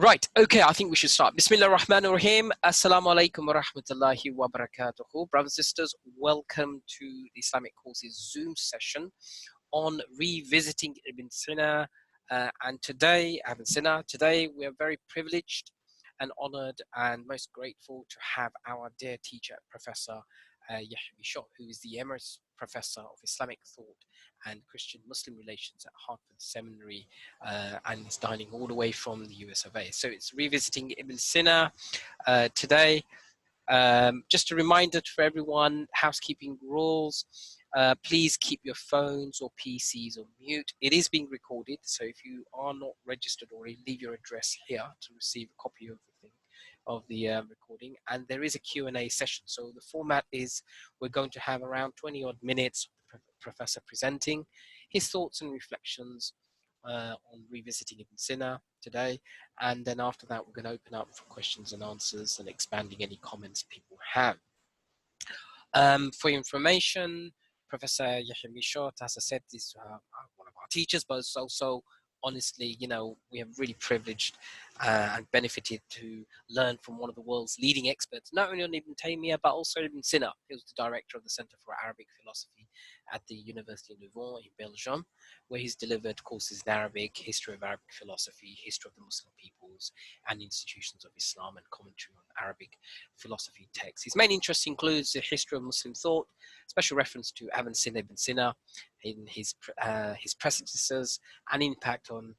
Right, okay, I think we should start. Bismillah ar-Rahman ar-Rahim. Assalamu alaikum wa rahmatullahi wa barakatuhu. Brothers and sisters, welcome to the Islamic Courses Zoom session on revisiting Ibn Sina. And today, Ibn Sina, today we are very privileged and honored and most grateful to have our dear teacher, Professor Yahya Michot, who is the Emeritus Professor of Islamic Thought and Christian Muslim Relations at Hartford Seminary, and is dining all the way from the US of A. So it's revisiting Ibn Sina today. Just a reminder for everyone, housekeeping rules. Please keep your phones or PCs on mute. It is being recorded, so if you are not registered already, leave your address here to receive a copy of the thing, of the recording. And there is a Q&A session. So the format is we're going to have around 20 odd minutes of the professor presenting his thoughts and reflections on revisiting Ibn Sina today. And then after that, we're going to open up for questions and answers and expanding any comments people have. For information, Professor Yahya Michot, as I said, is one of our teachers, but it's also, honestly, you know, we have really privileged and benefited to learn from one of the world's leading experts, not only on Ibn Taymiyyah, but also Ibn Sina. He was the director of the Center for Arabic Philosophy at the University of Louvain in Belgium, where he's delivered courses in Arabic, history of Arabic philosophy, history of the Muslim peoples and institutions of Islam, and commentary on Arabic philosophy texts. His main interests includes the history of Muslim thought, special reference to Ibn Sina in his predecessors, and impact on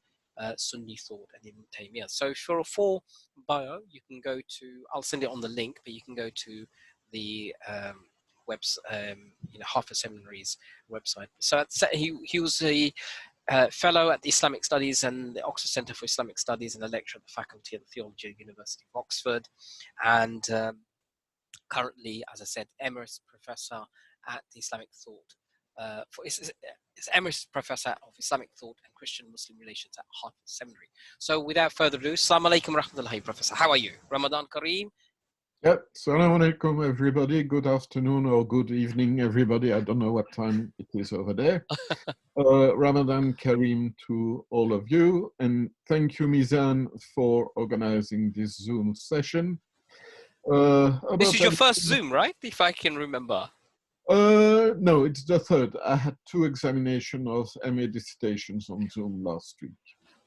Sunni thought and Ibn Taymiyyah. So for a full bio, you can go to, I'll send it on the link, but you can go to the Hartford Seminary's website. So he was a fellow at the Islamic Studies and the Oxford Centre for Islamic Studies, and a lecturer at the Faculty of Theology at the University of Oxford, and currently, as I said, Emeritus Professor at the Islamic Thought. Is Emeritus Professor of Islamic Thought and Christian Muslim Relations at Hartford Seminary. So without further ado, Assalamu alaikum wa rahmatullahi, Professor. How are you? Ramadan Kareem? Yep. Assalamu alaikum, everybody. Good afternoon or good evening, everybody. I don't know what time it is over there. Ramadan Kareem to all of you. And thank you, Mizan, for organizing this Zoom session. This is your first Zoom, right? If I can remember. No, it's the third. I had 2 examinations of MA dissertations on Zoom last week.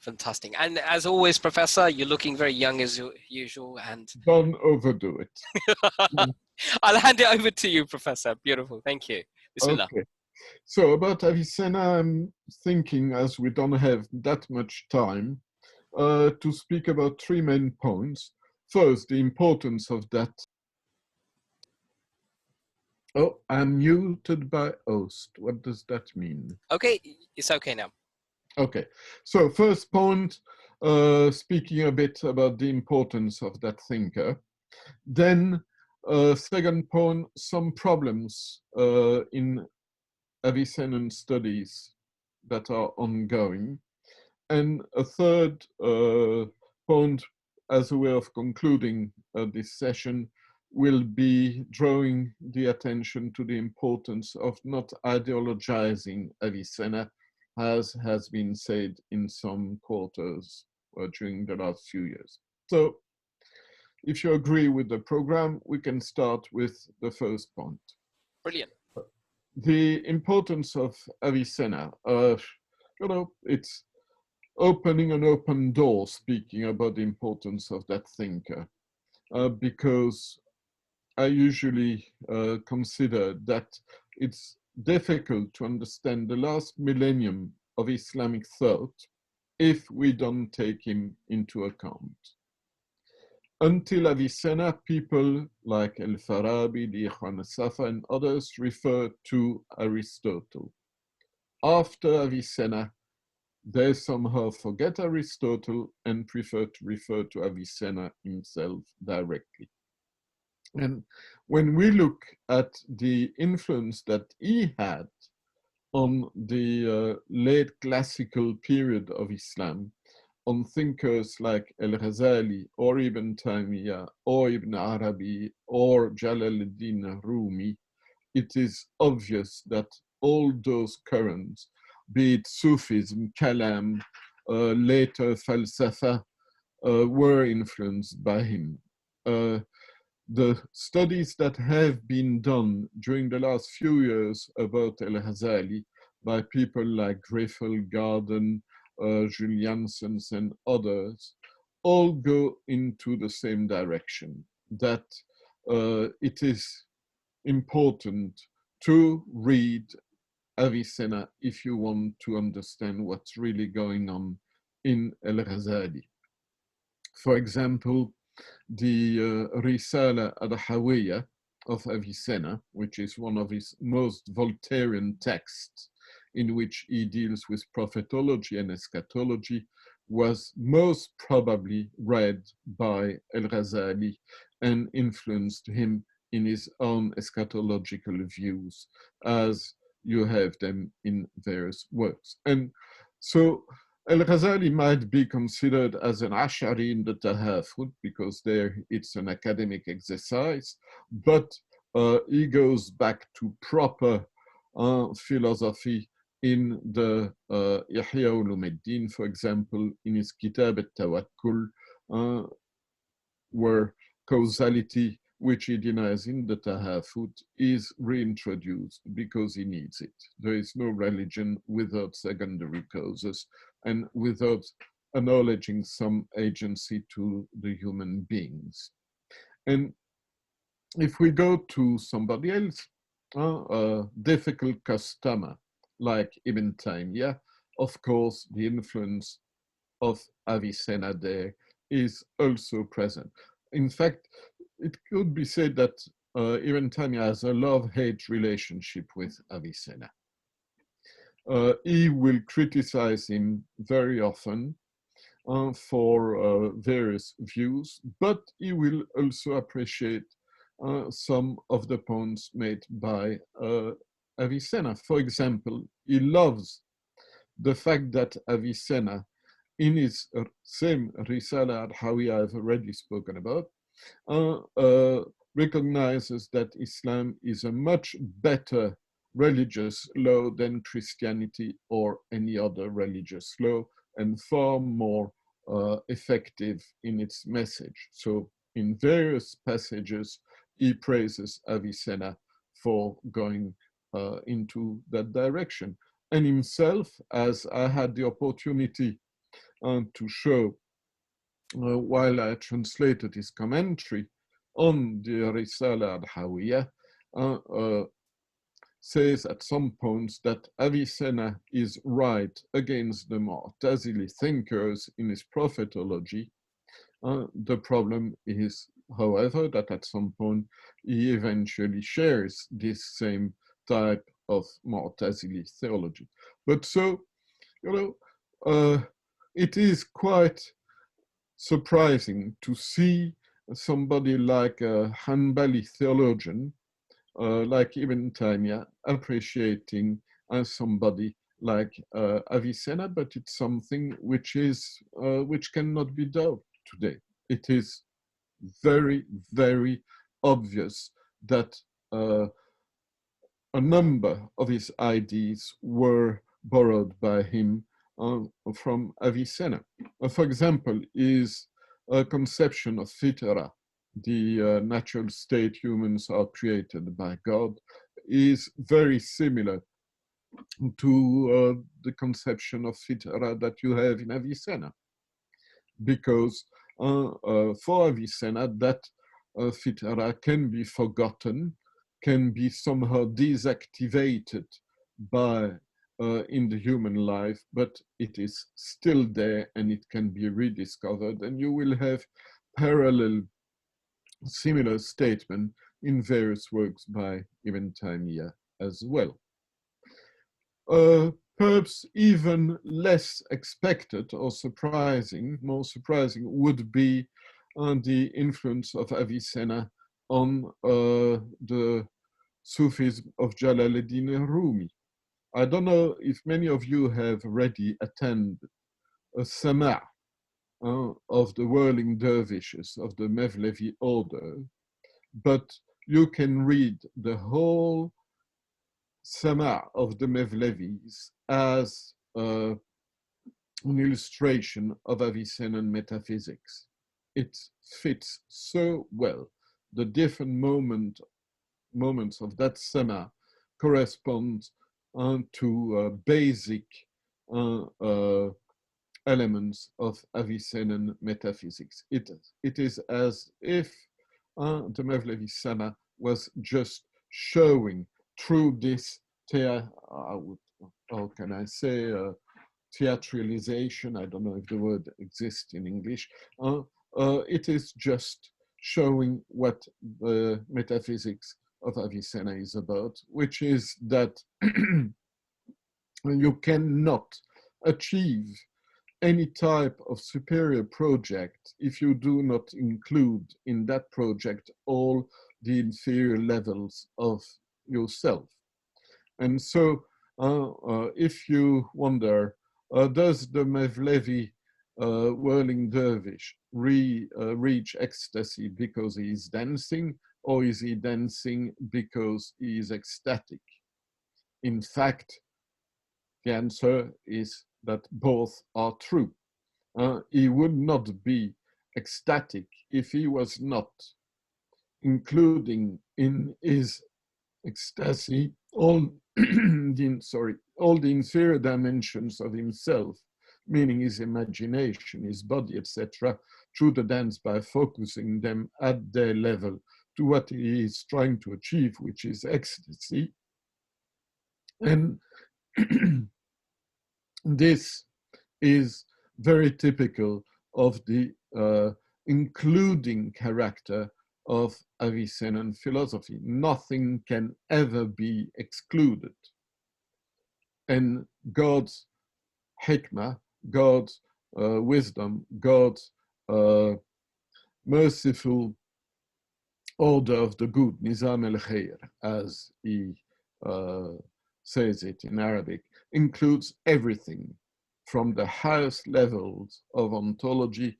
Fantastic. And as always, Professor, you're looking very young as usual. And don't overdo it. I'll hand it over to you, Professor. Beautiful. Thank you. Bismillah. Okay. So about Avicenna, I'm thinking, as we don't have that much time, to speak about 3 main points. First, the importance of that. Oh, I'm muted by host. What does that mean? Okay, it's okay now. Okay, so first point, speaking a bit about the importance of that thinker. Then, second point, some problems in Avicennan studies that are ongoing. And a third point, as a way of concluding this session, will be drawing the attention to the importance of not ideologizing Avicenna, as has been said in some quarters during the last few years. So, if you agree with the program, we can start with the first point. Brilliant. The importance of Avicenna. You know, it's opening an open door, speaking about the importance of that thinker, because I usually consider that it's difficult to understand the last millennium of Islamic thought if we don't take him into account. Until Avicenna, people like Al-Farabi, the Ikhwan Safa, and others refer to Aristotle. After Avicenna, they somehow forget Aristotle and prefer to refer to Avicenna himself directly. And when we look at the influence that he had on the late classical period of Islam, on thinkers like Al-Ghazali or Ibn Taymiyyah or Ibn Arabi or Jalaluddin Rumi, it is obvious that all those currents, be it Sufism, Kalam, later Falsafa, were influenced by him. The studies that have been done during the last few years about El-Ghazali by people like Griffel, Garden, Juliansons, and others all go into the same direction, that it is important to read Avicenna if you want to understand what's really going on in El-Ghazali. For example, the Risala al-Hawiyya of Avicenna, which is one of his most Voltairean texts, in which he deals with prophetology and eschatology, was most probably read by El-Ghazali and influenced him in his own eschatological views, as you have them in various works. And so El-Ghazali might be considered as an Ash'ari in the Tahafut, because there it's an academic exercise, but he goes back to proper philosophy in the Ihya Ulumuddin, for example, in his Kitab al-Tawakkul, where causality, which he denies in the Tahafut, is reintroduced because he needs it. There is no religion without secondary causes and without acknowledging some agency to the human beings. And if we go to somebody else, a difficult customer like Ibn Taymiyyah, of course, the influence of Avicenna there is also present. In fact, it could be said that Ibn Taymiyyah has a love-hate relationship with Avicenna. He will criticize him very often for various views, but he will also appreciate some of the points made by Avicenna. For example, he loves the fact that Avicenna, in his same Risala al-Hawiyya I've already spoken about, recognizes that Islam is a much better religious law than Christianity or any other religious law, and far more effective in its message. So in various passages, he praises Avicenna for going into that direction. And himself, as I had the opportunity to show while I translated his commentary on the Risala al-Hawiyya, says at some points that Avicenna is right against the Mu'tazili thinkers in his prophetology. The problem is, however, that at some point he eventually shares this same type of Mu'tazili theology. But so, you know, it is quite surprising to see somebody like a Hanbali theologian, like Ibn Taymiyyah, appreciating somebody like Avicenna, but it's something which cannot be done today. It is very, very obvious that a number of his ideas were borrowed by him from Avicenna. For example, his conception of fitra, the natural state humans are created by God, is very similar to the conception of fitra that you have in Avicenna. Because for Avicenna, that fitra can be forgotten, can be somehow deactivated by in the human life, but it is still there and it can be rediscovered, and you will have parallel similar statement in various works by Ibn Taymiyyah as well. Perhaps even less expected or surprising, more surprising would be the influence of Avicenna on the Sufism of Jalaluddin Rumi. I don't know if many of you have already attended a Sama' of the whirling dervishes of the Mevlevi order, but you can read the whole Sama' of the Mevlevis as an illustration of Avicennan metaphysics. It fits so well. The different moments of that sema correspond to basic elements of Avicennan metaphysics. It is as if the Mevlevi Sama was just showing through this, how can I say, theatralization, I don't know if the word exists in English, it is just showing what the metaphysics of Avicenna is about, which is that you cannot achieve any type of superior project if you do not include in that project all the inferior levels of yourself. And so if you wonder, does the Mevlevi whirling dervish reach ecstasy because he is dancing, or is he dancing because he is ecstatic? In fact, the answer is that both are true. He would not be ecstatic if he was not including in his ecstasy all all the inferior dimensions of himself, meaning his imagination, his body, etc., through the dance by focusing them at their level to what he is trying to achieve, which is ecstasy. And this is very typical of the including character of Avicennan philosophy. Nothing can ever be excluded. And God's hikmah, God's wisdom, God's merciful order of the good, Nizam al-Khair, as he says it in Arabic, includes everything from the highest levels of ontology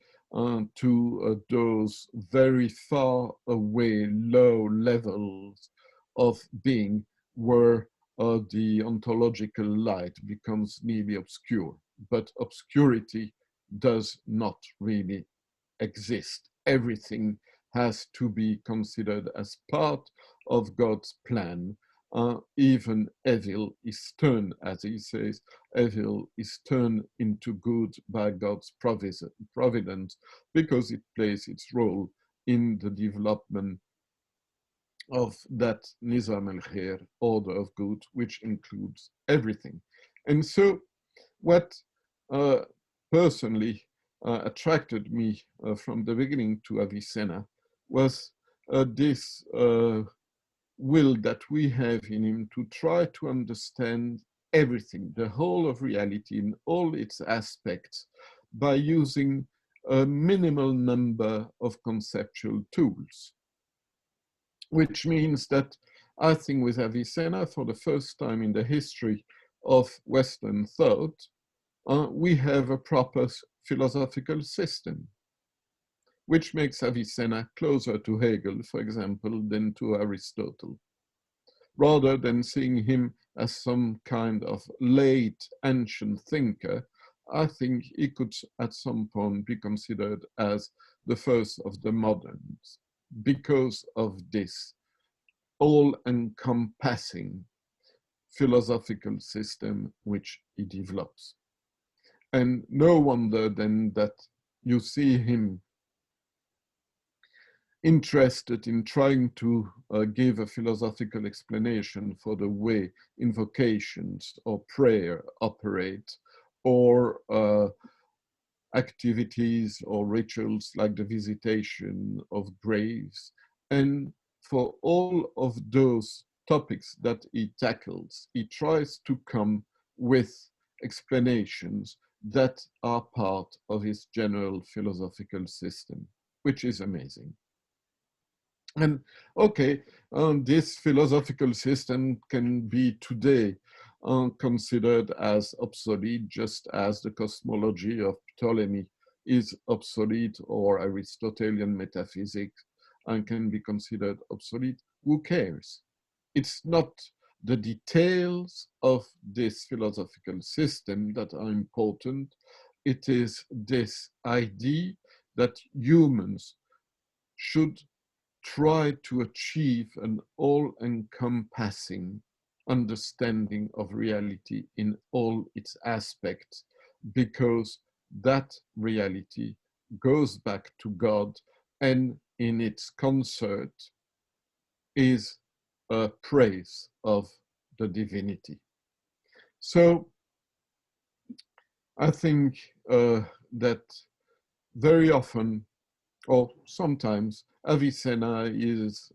to those very far away, low levels of being where the ontological light becomes nearly obscure. But obscurity does not really exist. Everything has to be considered as part of God's plan. Even evil is turned, as he says, evil is turned into good by God's providence, because it plays its role in the development of that Nizam al-Khair, order of good, which includes everything. And so what personally attracted me from the beginning to Avicenna was this will that we have in him to try to understand everything, the whole of reality in all its aspects, by using a minimal number of conceptual tools. Which means that I think with Avicenna, for the first time in the history of Western thought, we have a proper philosophical system, which makes Avicenna closer to Hegel, for example, than to Aristotle, rather than seeing him as some kind of late ancient thinker. I think he could at some point be considered as the first of the moderns, because of this all-encompassing philosophical system which he develops. And no wonder then that you see him interested in trying to give a philosophical explanation for the way invocations or prayer operate, or activities or rituals like the visitation of graves. And for all of those topics that he tackles, he tries to come with explanations that are part of his general philosophical system, which is amazing. And okay, this philosophical system can be today considered as obsolete, just as the cosmology of Ptolemy is obsolete, or Aristotelian metaphysics and can be considered obsolete. Who cares? It's not the details of this philosophical system that are important. it is this idea that humans should try to achieve an all-encompassing understanding of reality in all its aspects, because that reality goes back to God and in its concert is a praise of the divinity. So I think that very often, or sometimes, Avicenna is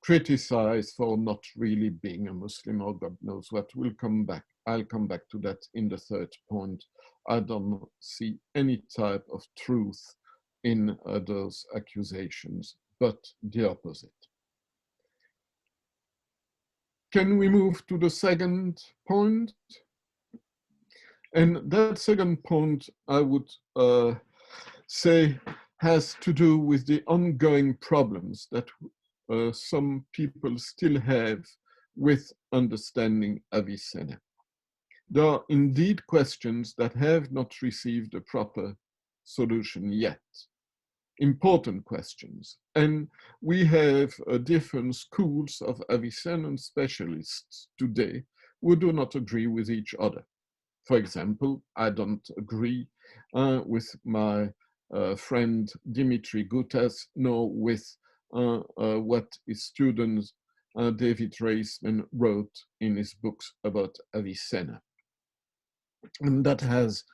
criticized for not really being a Muslim, or God knows what. We'll come back. I'll come back to that in the third point. I don't see any type of truth in those accusations, but the opposite. Can we move to the second point? And that second point, I would say, has to do with the ongoing problems that some people still have with understanding Avicenna. There are indeed questions that have not received a proper solution yet. Important questions. And we have different schools of Avicennan specialists today who do not agree with each other. For example, I don't agree with my friend Dimitri Gutas, nor with what his student David Reisman wrote in his books about Avicenna. And that has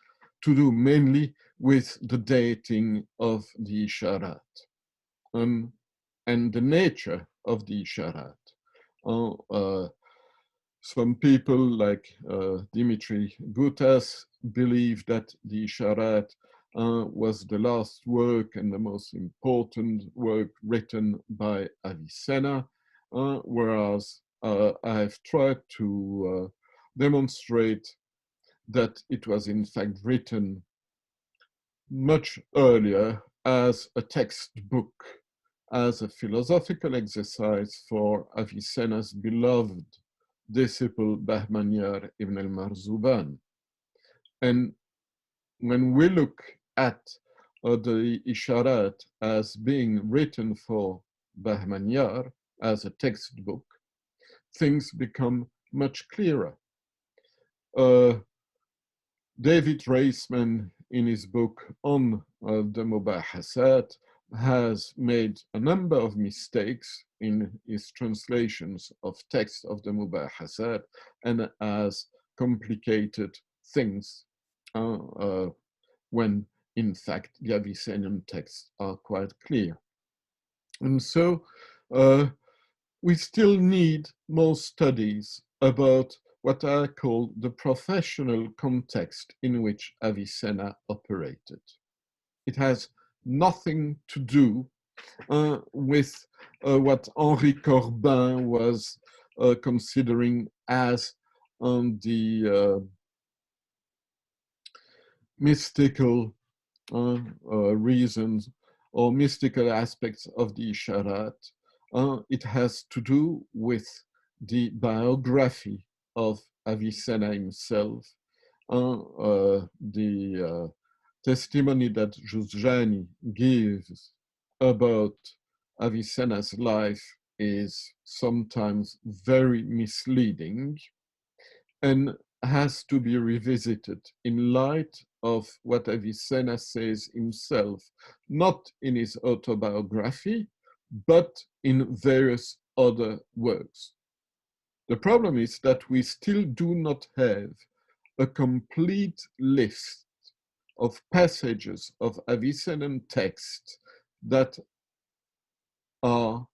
to do mainly with the dating of the Isharat and the nature of the Isharat. Some people like Dimitri Gutas believe that the Isharat was the last work and the most important work written by Avicenna, whereas I've tried to demonstrate that it was in fact written much earlier as a textbook, as a philosophical exercise for Avicenna's beloved disciple Bahmanyar ibn al-Marzuban. And when we look at the Isharat as being written for Bahmanyar as a textbook, things become much clearer. David Reisman, in his book on the Mubahasat, has made a number of mistakes in his translations of text of the Mubahasat and has complicated things when in fact the Avicennan texts are quite clear. And so we still need more studies about what I call the professional context in which Avicenna operated. It has nothing to do with what Henri Corbin was considering as the mystical reasons or mystical aspects of the Isharat. It has to do with the biography of Avicenna himself, the testimony that Giugiani gives about Avicenna's life is sometimes very misleading and has to be revisited in light of what Avicenna says himself, not in his autobiography, but in various other works. The problem is that we still do not have a complete list of passages of Avicennan texts that are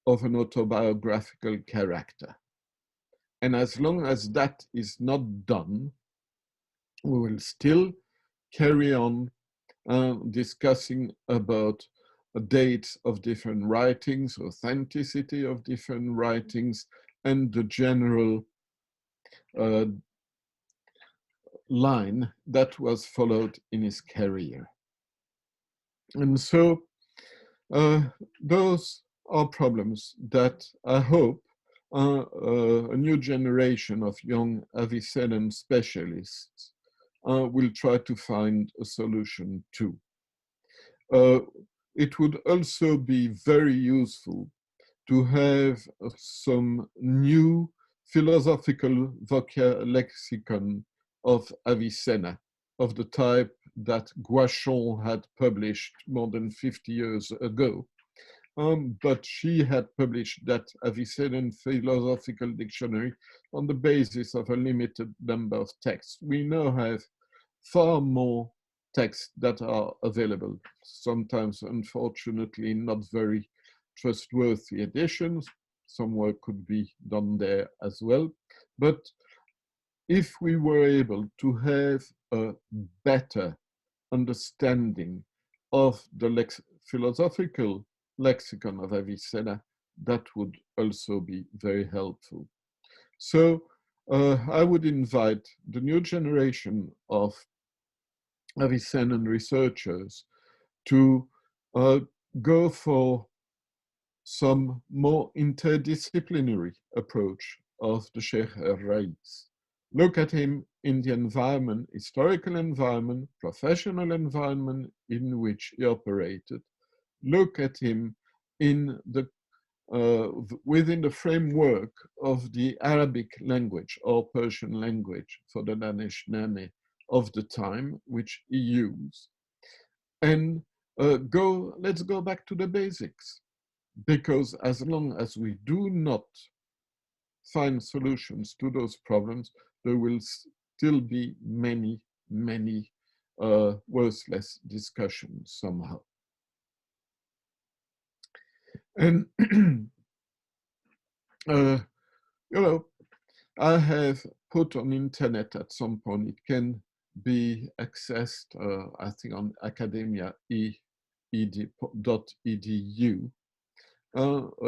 of an autobiographical character. And as long as that is not done, we will still carry on discussing about dates of different writings, authenticity of different writings, and the general line that was followed in his career. And so those are problems that I hope a new generation of young Avicennan specialists will try to find a solution to. It would also be very useful to have some new philosophical lexicon of Avicenna, of the type that Guachon had published more than 50 years ago. But she had published that Avicennan philosophical dictionary on the basis of a limited number of texts. We now have far more texts that are available, sometimes, unfortunately, not very trustworthy editions. Some work could be done there as well. But if we were able to have a better understanding of the philosophical lexicon of Avicenna, that would also be very helpful. So I would invite the new generation of Avicennan researchers to go for some more interdisciplinary approach of the Sheikh al-Rais. Look at him in the environment, historical environment, professional environment in which he operated. Look at him in the within the framework of the Arabic language or Persian language for the Danishname of the time, which he used. And let's go back to the basics, because as long as we do not find solutions to those problems, there will still be many, many worthless discussions somehow. And, you know, I have put on internet at some point, it can be accessed, I think, on academia.edu,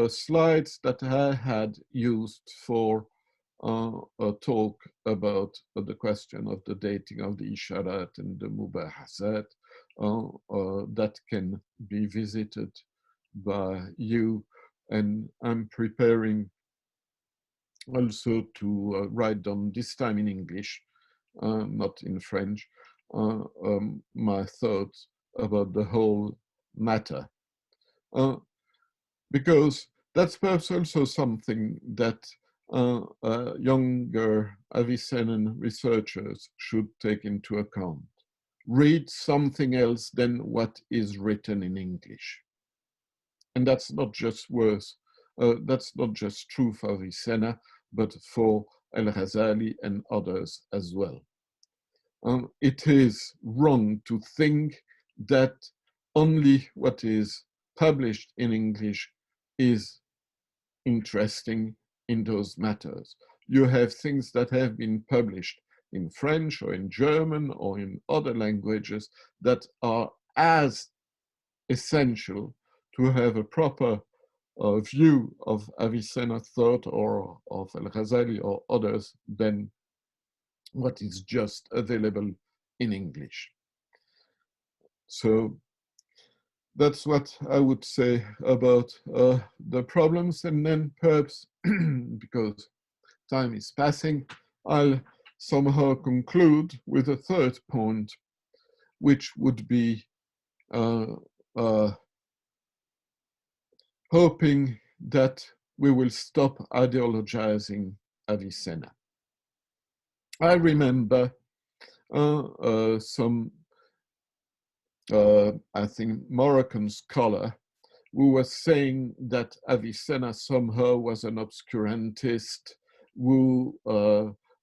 slides that I had used for a talk about the question of the dating of the Isharat and the Mubahasat that can be visited by you. And I'm preparing also to write down, this time in English, not in French, my thoughts about the whole matter. Because that's perhaps also something that younger Avicennan researchers should take into account. Read something else than what is written in English. And that's not just that's not just true for Avicenna, but for Al-Ghazali and others as well. It is wrong to think that only what is published in English is interesting in those matters. You have things that have been published in French or in German or in other languages that are as essential to have a proper view of Avicenna thought or of Al-Ghazali or others than what is just available in English. So that's what I would say about the problems. And then perhaps, because time is passing, I'll somehow conclude with a third point, which would be hoping that we will stop ideologizing Avicenna. I remember some, I think, Moroccan scholar who was saying that Avicenna somehow was an obscurantist, who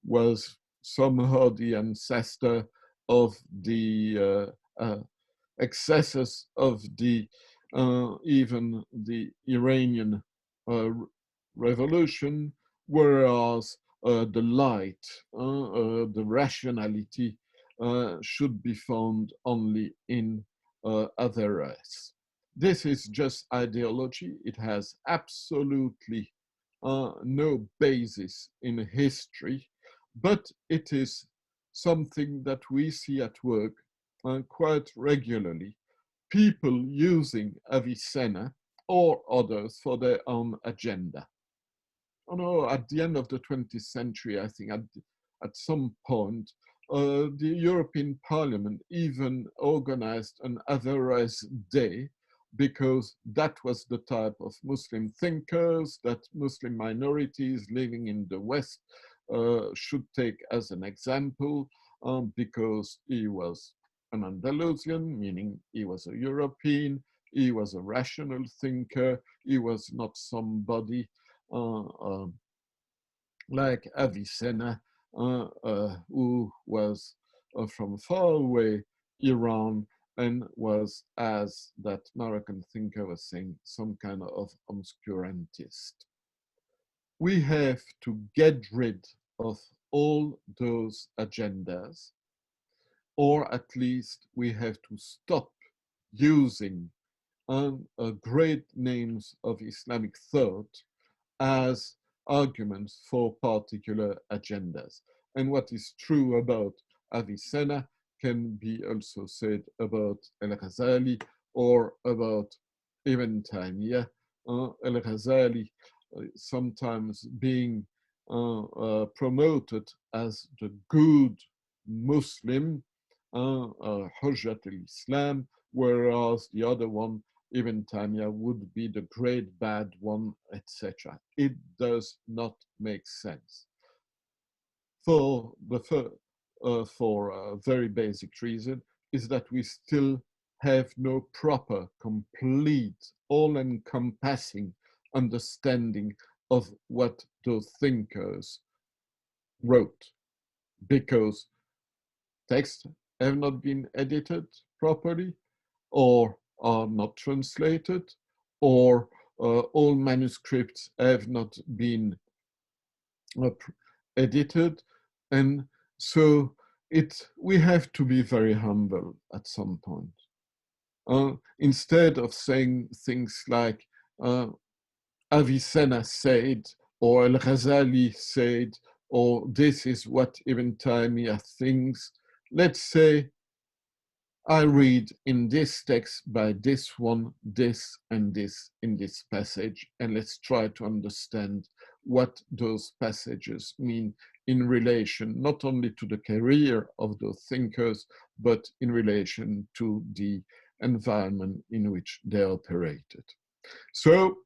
was somehow the ancestor of the excesses of the even the Iranian revolution, whereas the light, the rationality should be found only in Averroes. This is just ideology. It has absolutely no basis in history, but it is something that we see at work quite regularly. People using Avicenna or others for their own agenda. Oh no, at the end of the 20th century, I think at some point, the European Parliament even organized an Averroes Day, because that was the type of Muslim thinkers that Muslim minorities living in the West should take as an example, because he was an Andalusian, meaning he was a European, he was a rational thinker, he was not somebody like Avicenna, who was from far away Iran and was, as that Moroccan thinker was saying, some kind of obscurantist. We have to get rid of all those agendas, or at least we have to stop using great names of Islamic thought as arguments for particular agendas. And what is true about Avicenna can be also said about Al-Ghazali or about Ibn Taymiyyah. Al-Ghazali sometimes being promoted as the good Muslim, Hujjat al-Islam, whereas the other one, Ibn Taymiyyah, would be the great bad one, etc. It does not make sense. For a very basic reason is that we still have no proper, complete, all-encompassing understanding of what those thinkers wrote, because texts have not been edited properly, or are not translated, or all manuscripts have not been edited. And so we have to be very humble at some point. Instead of saying things like Avicenna said, or Al-Ghazali said, or this is what Ibn Taymiyyah thinks, let's say, I read in this text by this one, this and this in this passage, and let's try to understand what those passages mean in relation not only to the career of those thinkers, but in relation to the environment in which they operated. So,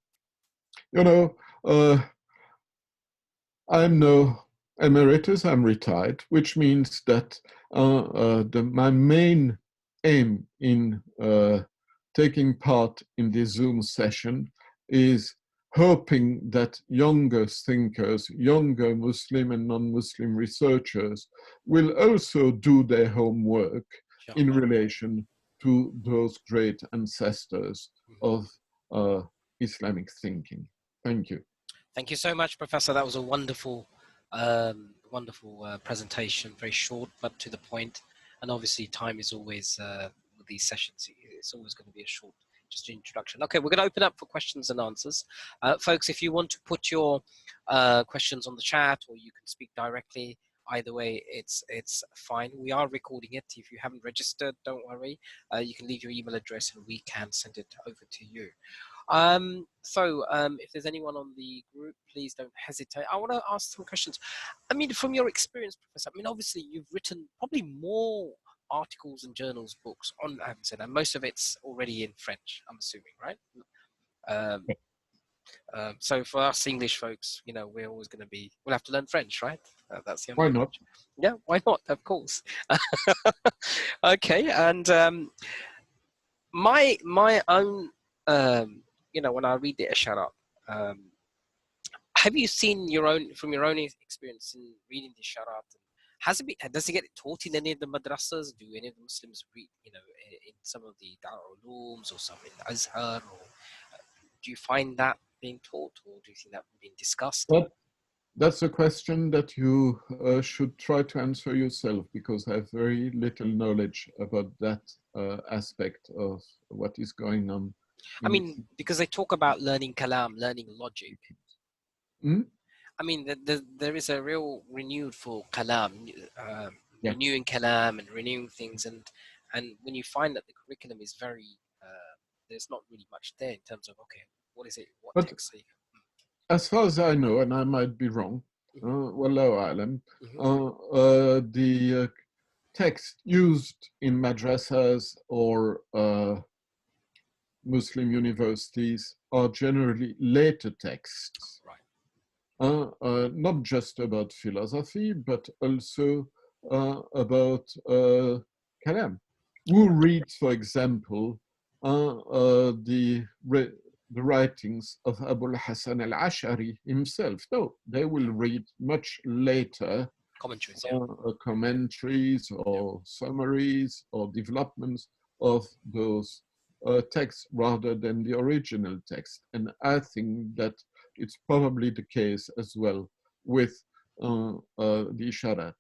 I'm no emeritus, I'm retired, which means that my main aim in taking part in this Zoom session is hoping that younger thinkers, younger Muslim and non-Muslim researchers will also do their homework in relation to those great ancestors of Islamic thinking. Thank you. Thank you so much, Professor. That was a wonderful, wonderful presentation. Very short, but to the point. And obviously, time is always with these sessions. It's always going to be a short, just an introduction. Okay, we're going to open up for questions and answers, folks. If you want to put your questions on the chat, or you can speak directly. Either way, it's fine. We are recording it. If you haven't registered, don't worry. You can leave your email address, and we can send it over to you. If there's anyone on the group, please don't hesitate. I want to ask some questions. I mean, from your experience, Professor, I mean, obviously you've written probably more articles and journals, books on Avicenna, and most of it's already in French, I'm assuming, right? So for us English folks, we're always going to we'll have to learn French, right? That's the only. Why not? Yeah, why not? Of course. Okay, and my own, when I read the Isharat, have you seen from your own experience in reading the Isharat? Does it get taught in any of the madrasas? Do any of the Muslims read, in some of the Darul Ulooms or some in Azhar? Or do you find that being taught, or do you think that being discussed? That's a question that you should try to answer yourself, because I have very little knowledge about that aspect of what is going on. I mean, because they talk about learning kalam, learning logic. I mean, there is a real renewed for kalam, renewing kalam and renewing things, and when you find that the curriculum is very, there's not really much there in terms of, okay, what is it, what text? As far as I know, and I might be wrong, Wallahu alam, texts used in madrasas or Muslim universities are generally later texts, not just about philosophy, but also about kalam. Who reads, for example, the writings of Abu al-Hasan al-Ash'ari himself? No, they will read much later commentaries, commentaries or summaries or developments of those texts rather than the original text. And I think that it's probably the case as well with the Isharat,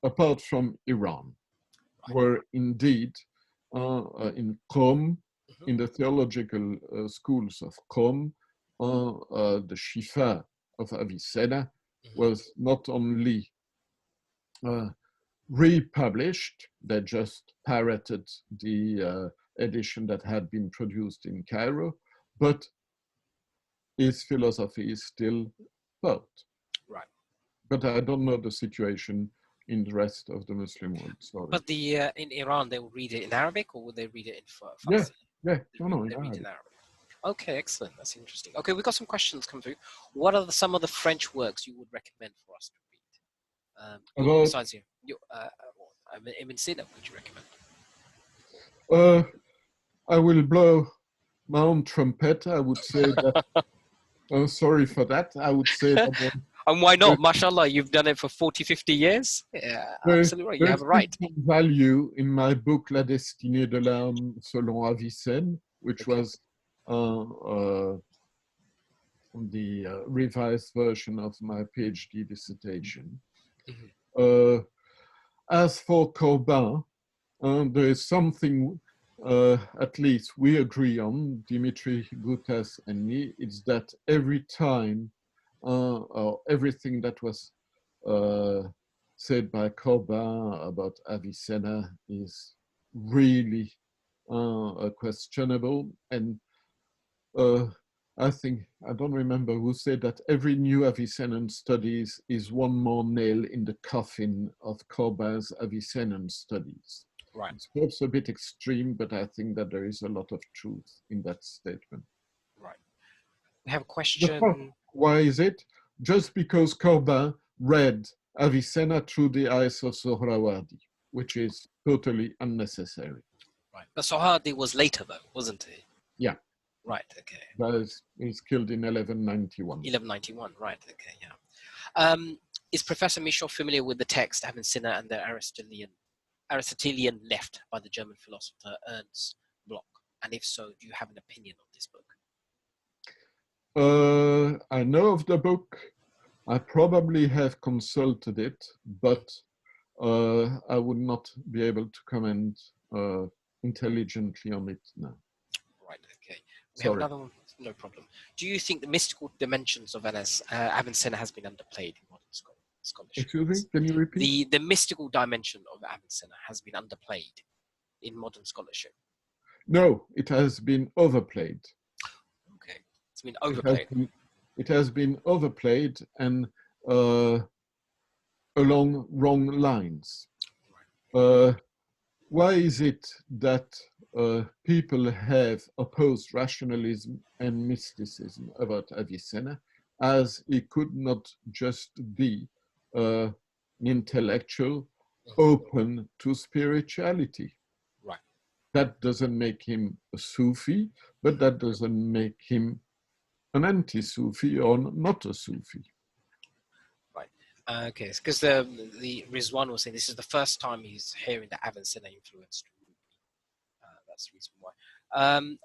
apart from Iran, where indeed in Qom, in the theological schools of Qom, the Shifa of Avicenna was not only republished, they just parroted the edition that had been produced in Cairo, but his philosophy is still taught. Right. But I don't know the situation in the rest of the Muslim world. Sorry. But the in Iran, they will read it in Arabic, or will they read it in Farsi? Yeah, They read in Arabic. Okay, excellent. That's interesting. Okay, we've got some questions come through. What are some of the French works you would recommend for us to read? Besides Ibn Sina, would you recommend? I will blow my own trumpet. I would say that. Sorry for that. I would say that. And why not? Mashallah, you've done it for 40, 50 years. Yeah, absolutely right. You have a right. Value in my book La Destinée de l'âme selon Avicenna, which was the revised version of my PhD dissertation. As for Corbin, there is something at least we agree on, Dimitri Gutas and me, it's that every time or everything that was said by Corbin about Avicenna is really questionable. And I think, I don't remember who said that every new Avicennan studies is one more nail in the coffin of Corbin's Avicennan studies. Right. It's perhaps a bit extreme, but I think that there is a lot of truth in that statement. Right. We have a question. Why is it? Just because Corbin read Avicenna through the eyes of Sohrawardi, which is totally unnecessary. Right. But Sohrawardi was later, though, wasn't he? Yeah. Right, okay. But he's killed in 1191. 1191, right, okay, yeah. Is Professor Michot familiar with the text Avicenna and the Aristotelian left by the German philosopher Ernst Bloch? And if so, do you have an opinion on this book? I know of the book. I probably have consulted it, but I would not be able to comment intelligently on it now. Right, okay. We have another one, no problem. Do you think the mystical dimensions of Avicenna has been underplayed in modern scholarship? Excuse me, can you repeat? The mystical dimension of Avicenna has been underplayed in modern scholarship. No, it has been overplayed. Okay, it's been overplayed. It has been overplayed and along wrong lines. Why is it that people have opposed rationalism and mysticism about Avicenna, as he could not just be an intellectual open to spirituality? Right. That doesn't make him a Sufi, but that doesn't make him an anti-Sufi or not a Sufi. Right. Okay, because the Rizwan was saying this is the first time he's hearing that Avicenna influenced Rumi. That's the reason why.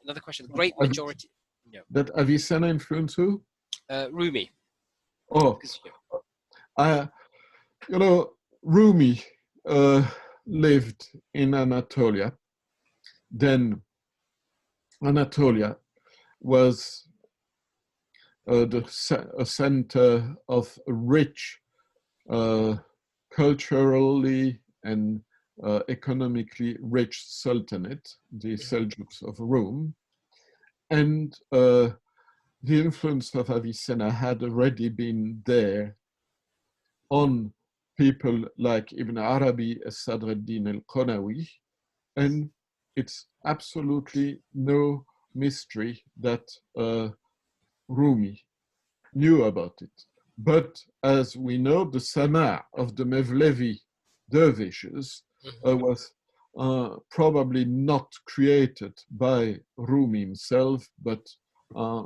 Another question: the great majority. That Avicenna influenced who? Rumi. Oh, Rumi lived in Anatolia. Then Anatolia was a center of a rich, culturally and economically rich sultanate, the Seljuks of Rome. And the influence of Avicenna had already been there on people like Ibn Arabi, Sadr al-Din al-Qanawi, and it's absolutely no mystery that Rumi knew about it. But as we know, the Sama' of the Mevlevi dervishes was probably not created by Rumi himself, but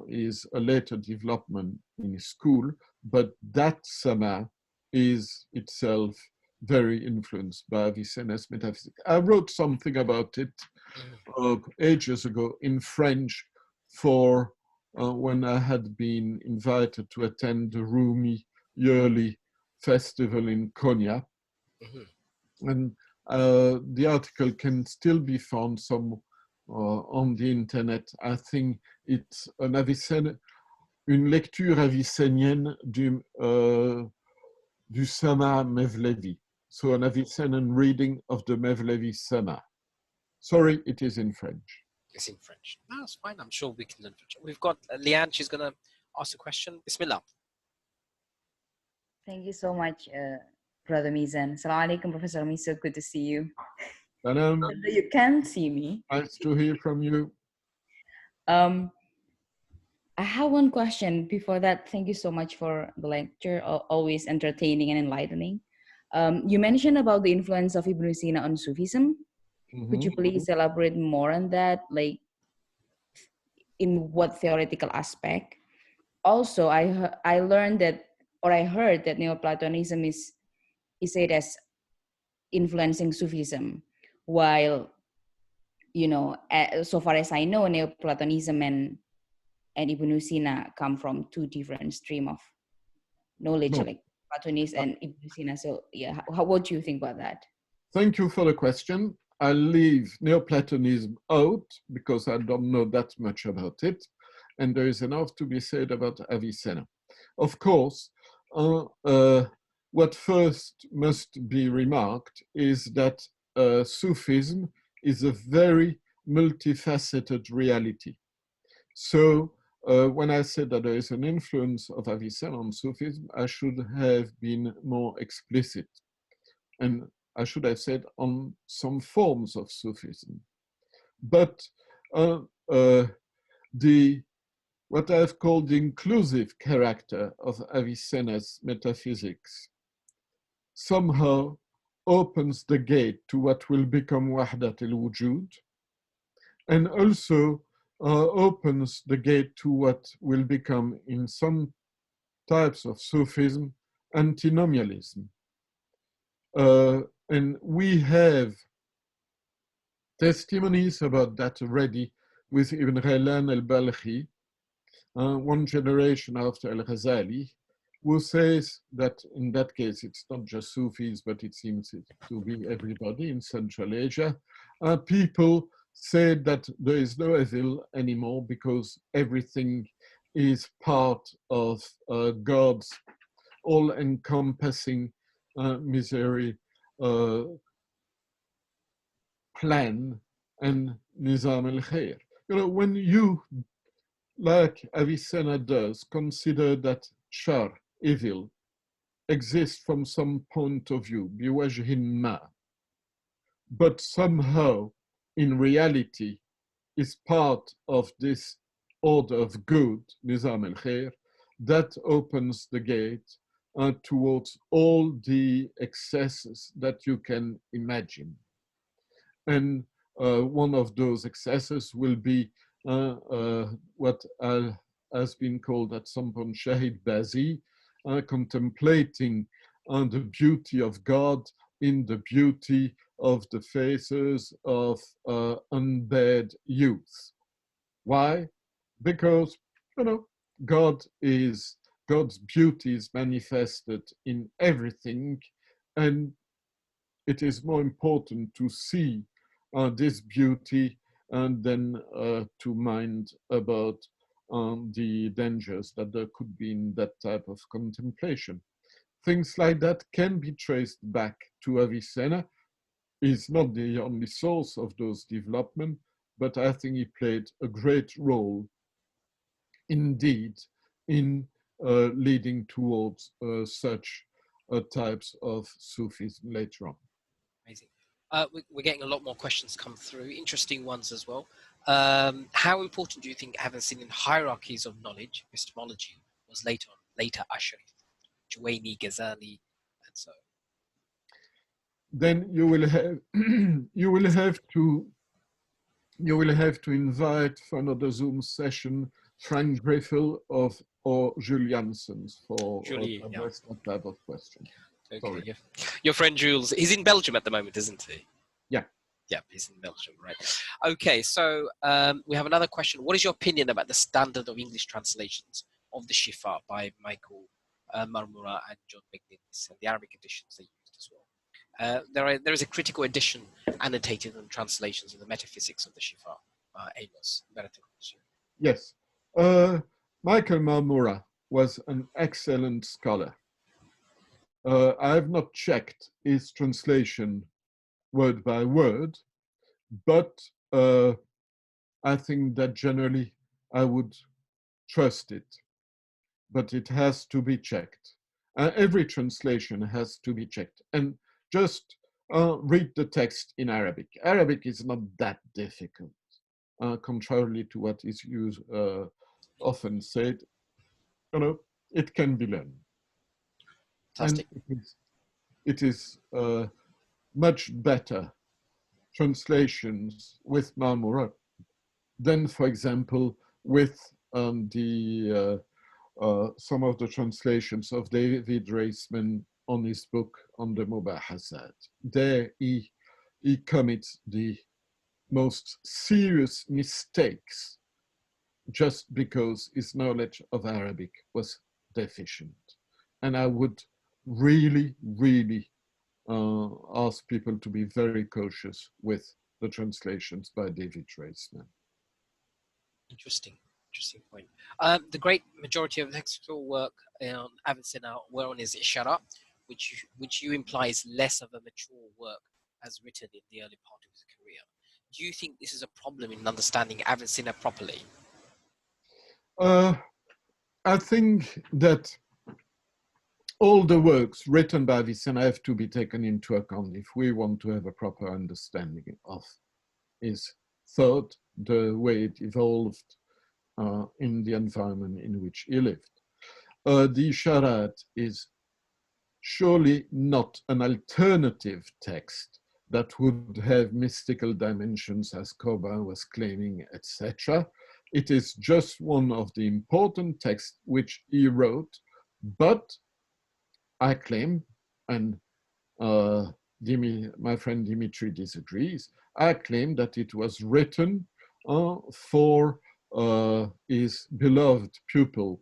is a later development in his school. But that Sama' is itself very influenced by Avicenna's metaphysics. I wrote something about it ages ago in French for when I had been invited to attend the Rumi yearly festival in Konya. And the article can still be found on the internet. I think it's an Avicenna, une lecture avicennienne du Sama Mevlevi. So an Avicennan reading of the Mevlevi Sama. Sorry, it is in French. It's in French. No, it's fine. I'm sure we can learn French. We've got Leanne. She's going to ask a question. Bismillah. Thank you so much, Brother Mizan. Assalamu alaikum, Professor Miso. Good to see you. Salam. You can see me. Nice to hear from you. I have one question. Before that, thank you so much for the lecture. Always entertaining and enlightening. You mentioned about the influence of Ibn Sina on Sufism. Could you please elaborate more on that? Like, in what theoretical aspect? Also, I learned that, or I heard that Neoplatonism is said as influencing Sufism, while, you know, so far as I know, Neoplatonism and Ibn Sina come from two different streams of knowledge, like Platonist and Ibn Sina. So yeah, what do you think about that? Thank you for the question. I'll leave Neoplatonism out because I don't know that much about it. And there is enough to be said about Avicenna. Of course, what first must be remarked is that Sufism is a very multifaceted reality. So when I said that there is an influence of Avicenna on Sufism, I should have been more explicit. And I should have said on some forms of Sufism. But what I've called the inclusive character of Avicenna's metaphysics somehow opens the gate to what will become Wahdat al-Wujud, and also opens the gate to what will become, in some types of Sufism, antinomialism. And we have testimonies about that already with Ibn Ghailan al-Balkhi, one generation after al-Ghazali, who says that in that case it's not just Sufis, but it seems to be everybody in Central Asia. People say that there is no evil anymore because everything is part of God's all-encompassing misery plan and Nizam al-Khair. You know, when you, like Avicenna does, consider that shar, evil, exists from some point of view, biwajhin ma, but somehow in reality is part of this order of good, Nizam al-Khair, that opens the gate towards all the excesses that you can imagine. And one of those excesses will be what has been called at some point Shahid Bazi, contemplating the beauty of God in the beauty of the faces of unbad youth. Why? Because, you know, God's beauty is manifested in everything, and it is more important to see this beauty and then to mind about the dangers that there could be in that type of contemplation. Things like that can be traced back to Avicenna. He's not the only source of those developments, but I think he played a great role indeed in leading towards such types of Sufism later on. Amazing. We're getting a lot more questions come through, interesting ones as well. How important do you think Avicenna in hierarchies of knowledge, epistemology, was later Ashari, Juwayni, Ghazali, and so on? Then you will have you will have to invite for another Zoom session Frank Griffel or Jules Janssens for address that type of question. Okay. Sorry. Your friend Jules, he's in Belgium at the moment, isn't he? Yeah. Yeah, he's in Belgium, right. Okay, so we have another question. What is your opinion about the standard of English translations of the Shifa by Michael Marmura and John McNinnis, and the Arabic editions they used as well? There is a critical edition annotated in translations of the Metaphysics of the Shifa, Amos. Yes. Michael Marmura was an excellent scholar. I have not checked his translation word by word, but I think that generally I would trust it, but it has to be checked. Every translation has to be checked. And just read the text in Arabic. Arabic is not that difficult, contrarily to what is often said. It can be learned. Fantastic. And it is much better translations with Marmura than, for example, with some of the translations of David Reisman on his book on the Mubahasat. There he commits the most serious mistakes just because his knowledge of Arabic was deficient. And I would really, really ask people to be very cautious with the translations by David Reisman. Interesting point. The great majority of textual work on Avicenna were on his Ishara, which you imply is less of a mature work as written in the early part of his career. Do you think this is a problem in understanding Avicenna properly? I think that all the works written by Avicenna have to be taken into account if we want to have a proper understanding of his thought, the way it evolved in the environment in which he lived. The Isharat is surely not an alternative text that would have mystical dimensions as Corbin was claiming, etc. It is just one of the important texts which he wrote, but I claim, and my friend Dimitri disagrees, I claim that it was written for his beloved pupil,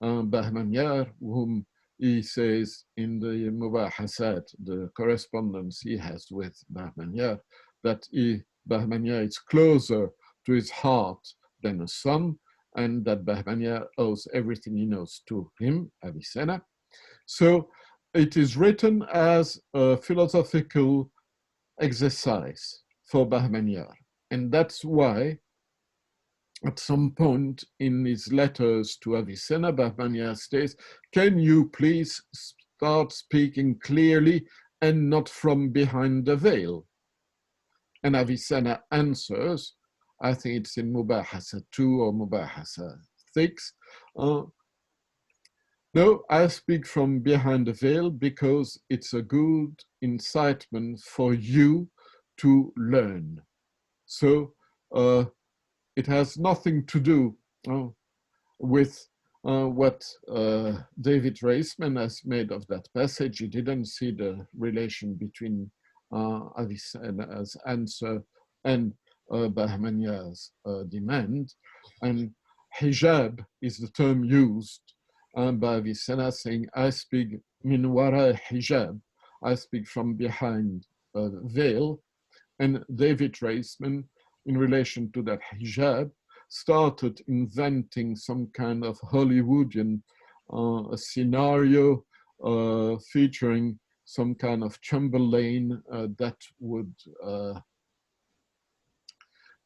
Bahmanyar, whom he says in the Mubahasat, the correspondence he has with Bahmanyar, that Bahmanyar is closer to his heart than a son, and that Bahmanyar owes everything he knows to him, Avicenna. So it is written as a philosophical exercise for Bahmanyar. And that's why at some point in his letters to Avicenna, Bahmanyar states, can you please start speaking clearly and not from behind the veil? And Avicenna answers, I think it's in Mubahasa 2 or Mubahasa 6, no, I speak from behind the veil because it's a good incitement for you to learn. So it has nothing to do with what David Reisman has made of that passage. He didn't see the relation between Avicenna's answer and Bahmanyar's demand. And hijab is the term used by Avicenna, saying, I speak min wara hijab, I speak from behind a veil. And David Reisman, in relation to that hijab, started inventing some kind of Hollywoodian a scenario featuring some kind of Chamberlain that would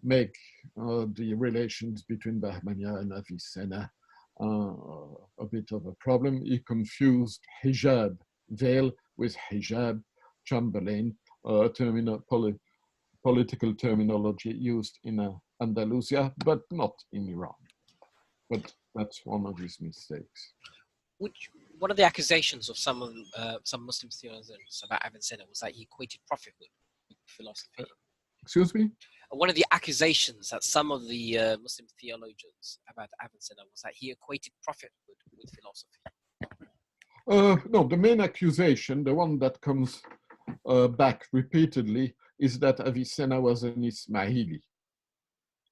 make the relations between Bahmanyar and Avicenna a bit of a problem. He confused hijab veil with hijab, Chamberlain, political terminology used in Andalusia, but not in Iran. But that's one of his mistakes. One of the accusations of some Muslim theologians about Avicenna was that he equated prophethood with philosophy. Excuse me? One of the accusations that some of the Muslim theologians about Avicenna was that he equated prophethood with philosophy. No, the main accusation, the one that comes back repeatedly, is that Avicenna was an Ismaili,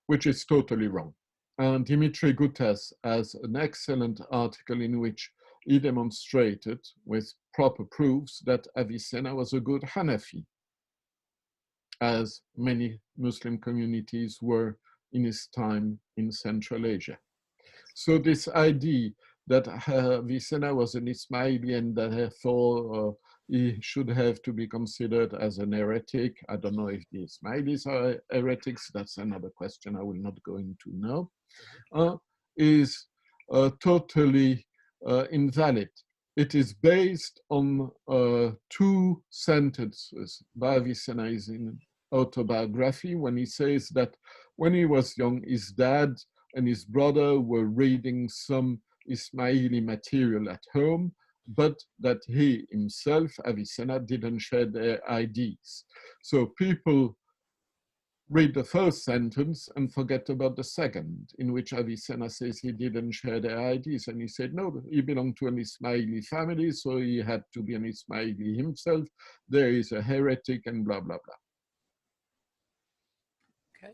which is totally wrong. And Dimitri Gutas has an excellent article in which he demonstrated with proper proofs that Avicenna was a good Hanafi, as many Muslim communities were in his time in Central Asia. So this idea that Avicenna was an Ismaili and that therefore he should have to be considered as an heretic. I don't know if the Ismailis are heretics, that's another question I will not go into now, is totally invalid. It is based on two sentences by Avicenna in autobiography when he says that when he was young, his dad and his brother were reading some Ismaili material at home, but that he himself, Avicenna, didn't share their ideas. So people read the first sentence and forget about the second, in which Avicenna says he didn't share their ideas. And he said, no, he belonged to an Ismaili family, so he had to be an Ismaili himself. There is a heretic and blah, blah, blah. Okay,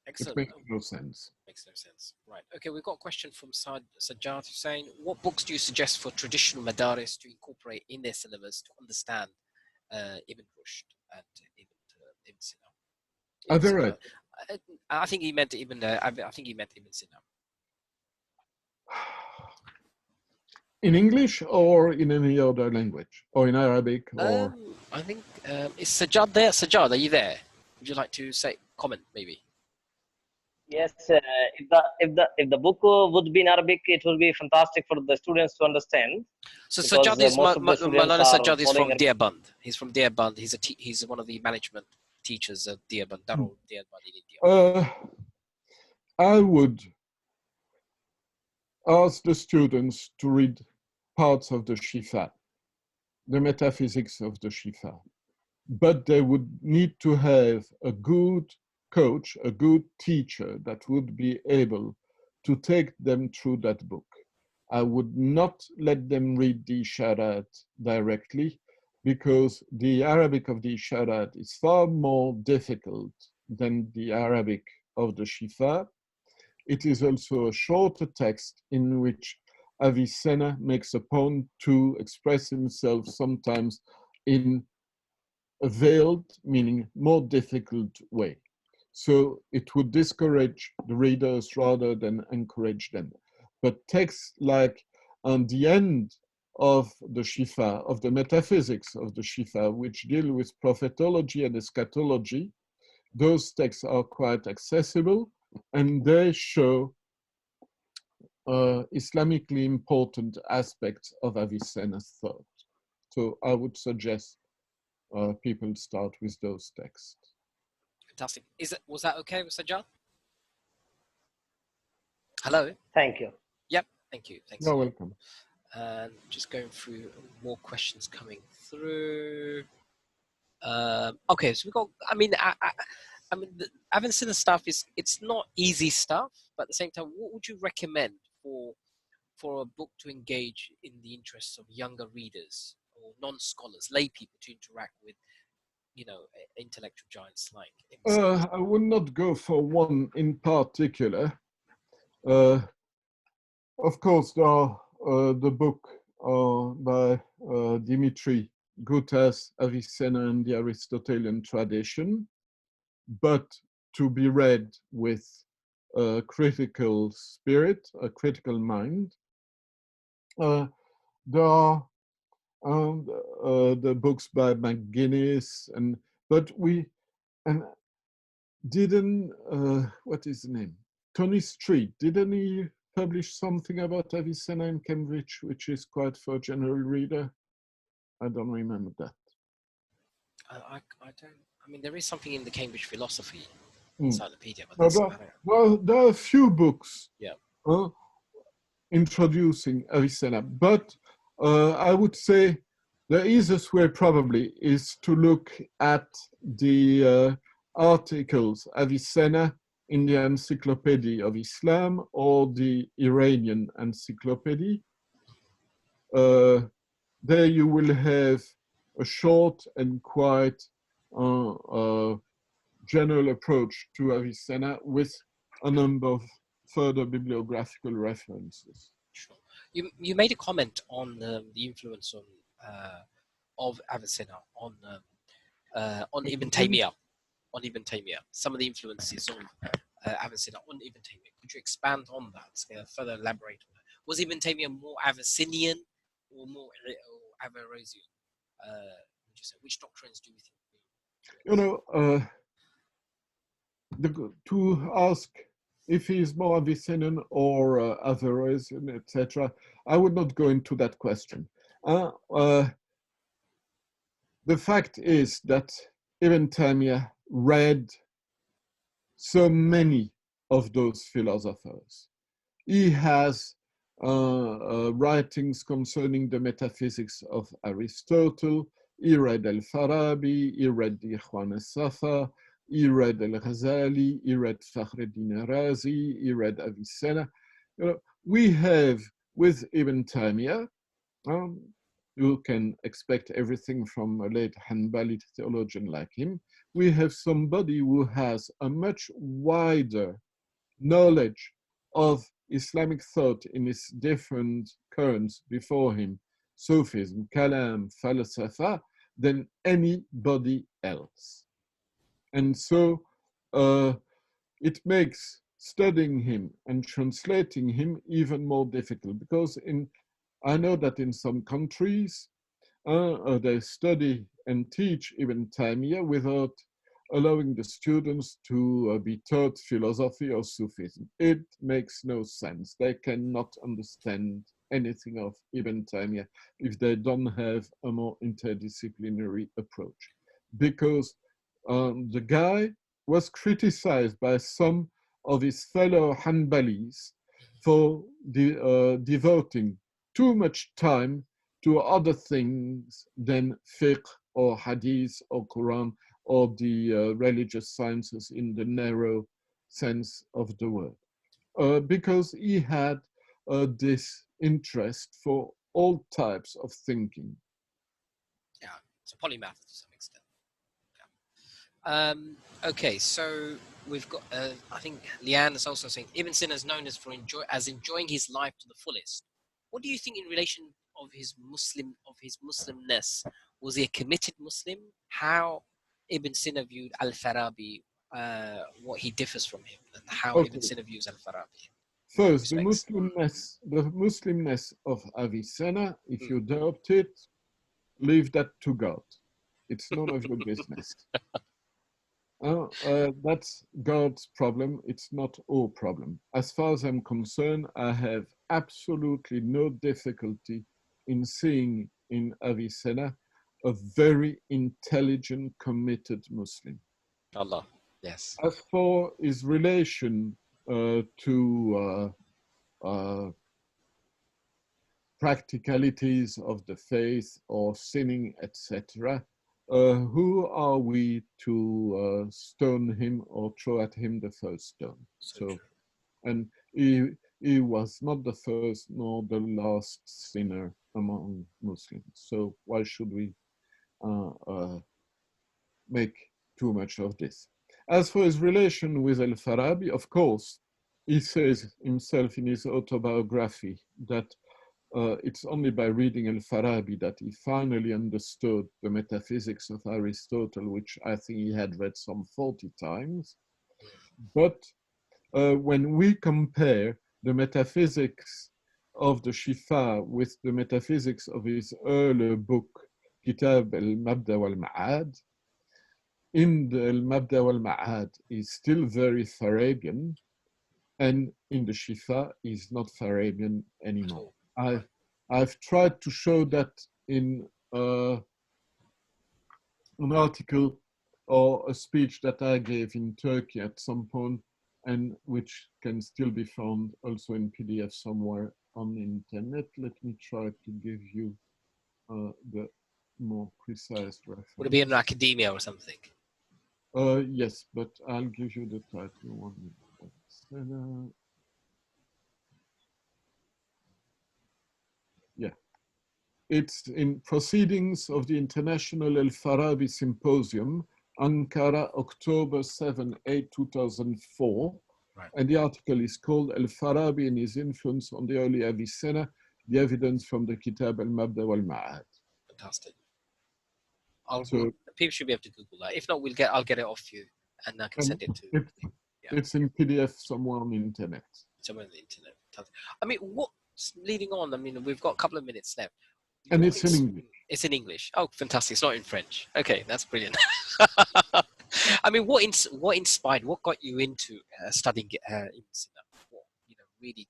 excellent. It makes no sense. Makes no sense. Right. Okay, we've got a question from Sajjad saying, what books do you suggest for traditional madaris to incorporate in their syllabus to understand Ibn Rushd and Ibn Sina? Are they right? I think he meant Ibn Sina. In English or in any other language? Or in Arabic? Or I think, is Sajjad there? Sajjad, are you there? Would you like to comment maybe? Yes, if the book would be in Arabic, it will be fantastic for the students to understand. So Sajjad is Maulana Sajjad is from Arabic. Deoband. He's from Deoband. He's one of the management teachers at Deoband. I would ask the students to read parts of the Shifa, the metaphysics of the Shifa, but they would need to have a good coach, a good teacher that would be able to take them through that book. I would not let them read the Isharat directly, because the Arabic of the Isharat is far more difficult than the Arabic of the Shifa. It is also a shorter text in which Avicenna makes a point to express himself sometimes in a veiled, meaning more difficult way. So it would discourage the readers rather than encourage them. But texts like on the end of the Shifa, of the metaphysics of the Shifa, which deal with prophetology and eschatology, those texts are quite accessible and they show Islamically important aspects of Avicenna's thought. So I would suggest people start with those texts. Fantastic. Was that okay with Sajjad? Hello? Thank you. Yep, thank you. Thanks. You're welcome. And just going through more questions coming through. Okay, so we got, I mean, the Avicenna stuff it's not easy stuff, but at the same time, what would you recommend for a book to engage in the interests of younger readers or non-scholars, lay people to interact with, intellectual giants like I would not go for one in particular. Of course, there are the book by Dimitri Gutas, Avicenna and the Aristotelian tradition, but to be read with a critical spirit, a critical mind. There are the books by McGuinness, what is the name? Tony Street, didn't he publish something about Avicenna in Cambridge, which is quite for a general reader? I don't remember that. I don't. I mean, there is something in the Cambridge Philosophy Mm. Encyclopedia, but No, that's, I don't. there are a few books Yeah. introducing Avicenna, but I would say the easiest way probably is to look at the articles Avicenna in the Encyclopedia of Islam or the Iranian Encyclopedia. There you will have a short and quite general approach to Avicenna with a number of further bibliographical references. Sure. You made a comment on the influence of Avicenna on Ibn Taymiyyah. On Ibn Taymiyyah, some of the influences of Avicenna on Ibn Taymiyyah. Could you expand on that? Further elaborate on that? Was Ibn Taymiyyah more Avicennian or more Averroesian? Would you say? Which doctrines do you think? You know, to ask if he is more Avicennian or Averroesian, etc., I would not go into that question. The fact is that Ibn Taymiyyah read so many of those philosophers. He has writings concerning the metaphysics of Aristotle. He read Al-Farabi, he read the Ikhwan al-Safa, he read Al-Ghazali, he read Fakhreddin Razi, he read Avicenna. We have with Ibn Taymiyyah, you can expect everything from a late Hanbali theologian like him. We have somebody who has a much wider knowledge of Islamic thought in its different currents before him, Sufism, Kalam, Falsafa, than anybody else. And so it makes studying him and translating him even more difficult, because I know that in some countries, they study and teach Ibn Taymiyyah without allowing the students to be taught philosophy or Sufism. It makes no sense. They cannot understand anything of Ibn Taymiyyah if they don't have a more interdisciplinary approach. Because the guy was criticized by some of his fellow Hanbalis for devoting too much time to other things than fiqh or hadith or Quran or the religious sciences in the narrow sense of the word. Because he had this interest for all types of thinking. Yeah, it's a polymath to some extent. Yeah. Okay, so we've got, I think Leanne is also saying, Ibn Sina is known as enjoying his life to the fullest. What do you think in relation of his Muslimness? Was he a committed Muslim? How Ibn Sina viewed Al-Farabi, what he differs from him, and how Ibn Sina views Al-Farabi? First, the Muslimness of Avicenna, if you doubt it, leave that to God. It's none of your business. That's God's problem. It's not our problem. As far as I'm concerned, I have absolutely no difficulty in seeing in Avicenna a very intelligent, committed Muslim. Allah, yes. As for his relation to practicalities of the faith or sinning, etc., who are we to stone him or throw at him the first stone? So and he was not the first nor the last sinner among Muslims. So why should we make too much of this? As for his relation with Al-Farabi, of course, he says himself in his autobiography that it's only by reading Al-Farabi that he finally understood the Metaphysics of Aristotle, which I think he had read some 40 times. But when we compare the metaphysics of the Shifa with the metaphysics of his earlier book, Kitab al-Mabda wal-Ma'ad, in the al-Mabda wal-Ma'ad is still very Farabian, and in the Shifa is not Farabian anymore. I've tried to show that in an article or a speech that I gave in Turkey at some point, and which can still be found also in PDF somewhere on the internet. Let me try to give you the more precise reference. Would it be in academia or something? Yes, but I'll give you the title. 1 minute. Yeah. It's in Proceedings of the International El-Farabi Symposium, Ankara, October 7-8, 2004. Right. And the article is called El-Farabi and His Influence on the Early Avicenna, the Evidence from the Kitab al-Mabda wal-Ma'ad. Fantastic. People should be able to Google that. If not, I'll get it off you, and I can send it to. It's in PDF somewhere on the internet. Somewhere on the internet. I mean, what's leading on? I mean, we've got a couple of minutes left. And it's in English. It's in English. Oh, fantastic! It's not in French. Okay, that's brilliant. I mean, what inspired? What got you into studying Ibn Sina? Really,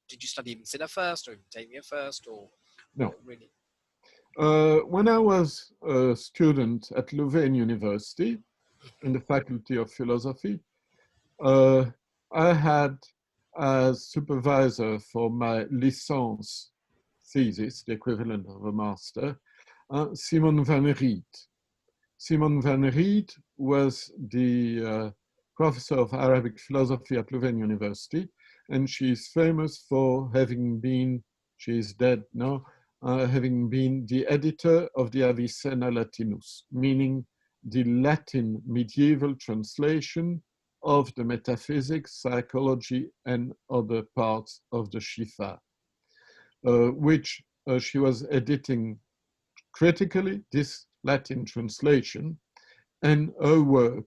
did you study Ibn Sina first, or Ibn Taymiyyah first, or no? Really. When I was a student at Louvain University in the Faculty of Philosophy, I had as supervisor for my licence thesis, the equivalent of a master, Simon van Riet. Simon van Riet was the professor of Arabic philosophy at Louvain University, and she's famous for having been, she's dead now, having been the editor of the Avicenna Latinus, meaning the Latin medieval translation of the metaphysics, psychology, and other parts of the Shifa, which she was editing critically, this Latin translation, and her work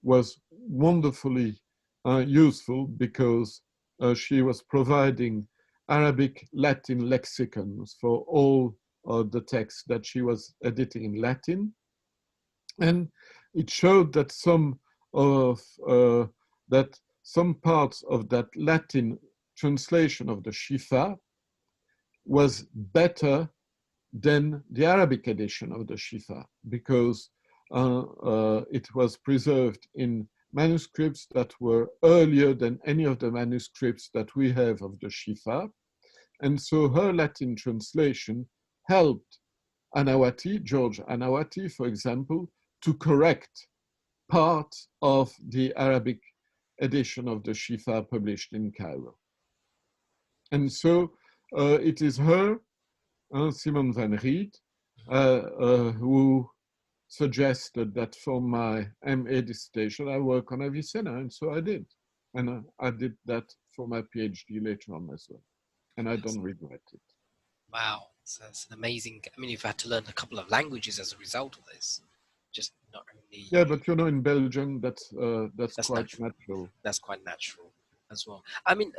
was wonderfully useful because she was providing Arabic Latin lexicons for all the texts that she was editing in Latin. And it showed that some parts of that Latin translation of the Shifa was better than the Arabic edition of the Shifa, because it was preserved in manuscripts that were earlier than any of the manuscripts that we have of the Shifa. And so her Latin translation helped George Anawati, for example, to correct part of the Arabic edition of the Shifa published in Cairo. And so it is her, Simon van Riet, who suggested that for my MA dissertation, I work on Avicenna, and so I did. And I did that for my PhD later on as well. And I don't regret it. Wow, so that's an amazing, I mean, you've had to learn a couple of languages as a result of this. Just not only... Yeah, but in Belgium, that's quite natural. That's quite natural as well. I mean,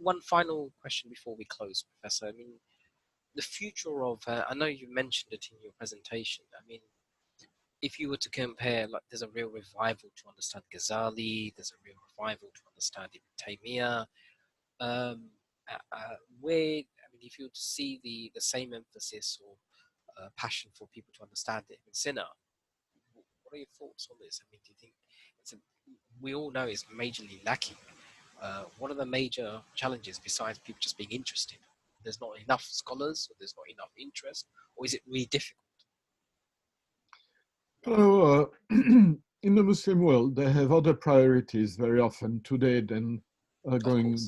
one final question before we close, Professor. I mean, the future of, I know you mentioned it in your presentation. I mean, if you were to compare, like, there's a real revival to understand Ghazali, there's a real revival to understand Ibn Taymiyyah. If you were to see the same emphasis or passion for people to understand it in Sina, what are your thoughts on this? I mean, do you think we all know it's majorly lacking? What are the major challenges besides people just being interested? There's not enough scholars, or there's not enough interest, or is it really difficult? In the Muslim world, they have other priorities very often today than going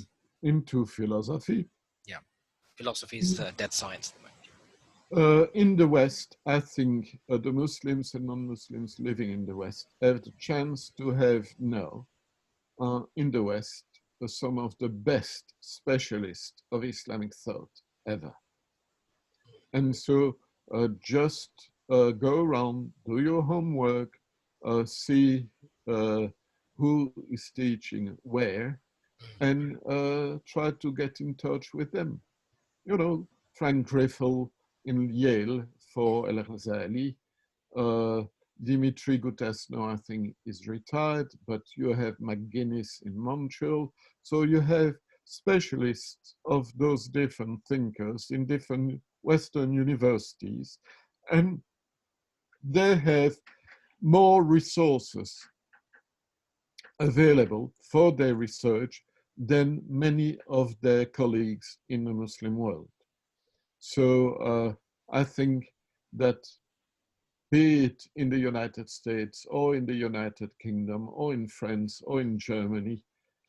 into philosophy. Yeah, philosophy is dead science at the moment. In the West, I think the Muslims and non-Muslims living in the West have the chance to have now, in the West, some of the best specialists of Islamic thought ever. And so just go around, do your homework, see who is teaching where, and try to get in touch with them. Frank Griffel in Yale for El-Ghazali. Dimitri Gutasno, I think, is retired, but you have McGuinness in Montreal. So you have specialists of those different thinkers in different Western universities, and they have more resources available for their research than many of their colleagues in the Muslim world. So I think that be it in the United States or in the United Kingdom or in France or in Germany,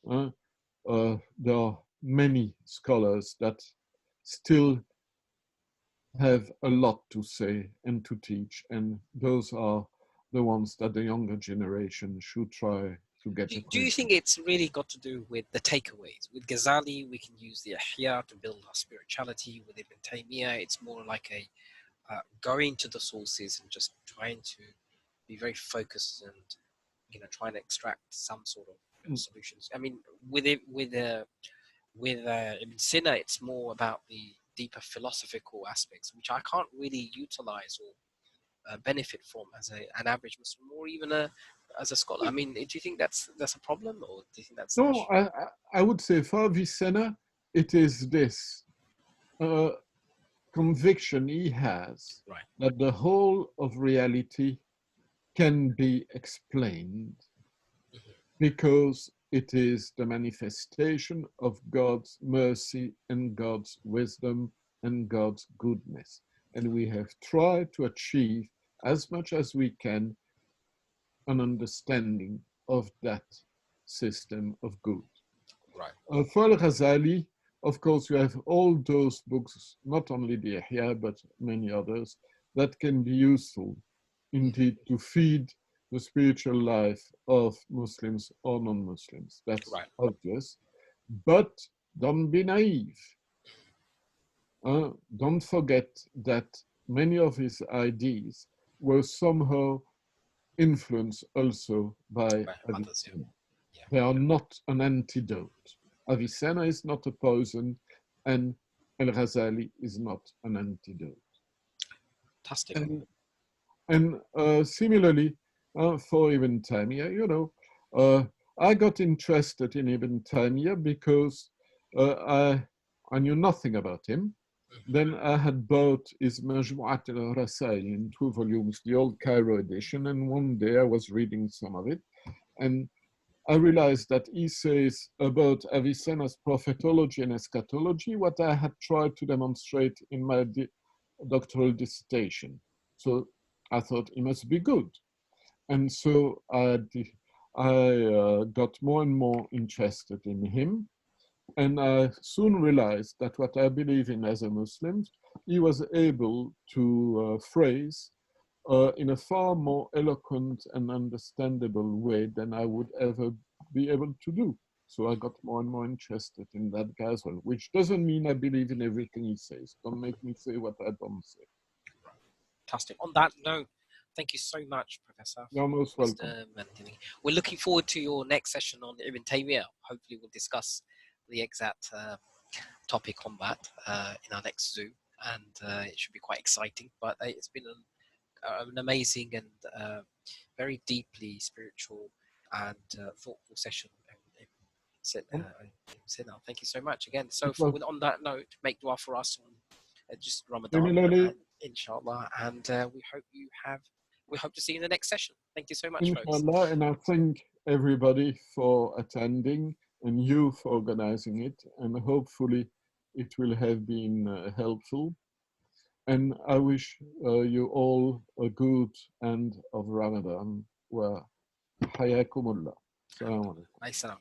there are many scholars that still have a lot to say and to teach, and those are the ones that the younger generation should try to get acquainted. Do you think it's really got to do with the takeaways? With Ghazali, we can use the Ihya to build our spirituality. With Ibn Taymiyyah, it's more like a going to the sources and just trying to be very focused and, you know, trying to extract some sort of solutions. I mean, with Ibn Sina, it's more about the deeper philosophical aspects, which I can't really utilize or benefit from as an average Muslim or even as a scholar. I mean, do you think that's a problem, or do you think that's an No, issue? I would say for Avicenna, it is this conviction he has that the whole of reality can be explained because it is the manifestation of God's mercy and God's wisdom and God's goodness. And we have tried to achieve as much as we can an understanding of that system of good. Right. For Al-Ghazali, of course, you have all those books, not only the Ihya, but many others, that can be useful indeed to feed the spiritual life of Muslims or non-Muslims. That's obvious. But don't be naive. Don't forget that many of his ideas were somehow influenced also by Avicenna. They are not an antidote. Avicenna is not a poison, and Al-Ghazali is not an antidote. Fantastic. And similarly, for Ibn Taymiyyah, you know, I got interested in Ibn Taymiyyah because I knew nothing about him. Then I had bought his Majmu'at al-Rasail in 2 volumes, the old Cairo edition, and one day I was reading some of it, and I realized that he says about Avicenna's prophetology and eschatology what I had tried to demonstrate in my doctoral dissertation. So I thought he must be good. And so I got more and more interested in him. And I soon realized that what I believe in as a Muslim, he was able to phrase in a far more eloquent and understandable way than I would ever be able to do. So I got more and more interested in that guy as well, which doesn't mean I believe in everything he says. Don't make me say what I don't say. Fantastic. On that note, thank you so much, Professor. You're most welcome. We're looking forward to your next session on Ibn Taymiyyah. Hopefully we'll discuss the exact topic on that in our next Zoom, and it should be quite exciting. But it's been an amazing and very deeply spiritual and thoughtful session. Thank you so much again. So on that note, make dua for us on just Ramadan, inshallah, and we hope to see you in the next session. Thank you so much, folks. Inshallah, and I thank everybody for attending and you for organizing it, and hopefully it will have been helpful. And I wish you all a good end of Ramadan. Wa hayakumullah. Assalamu alaikum.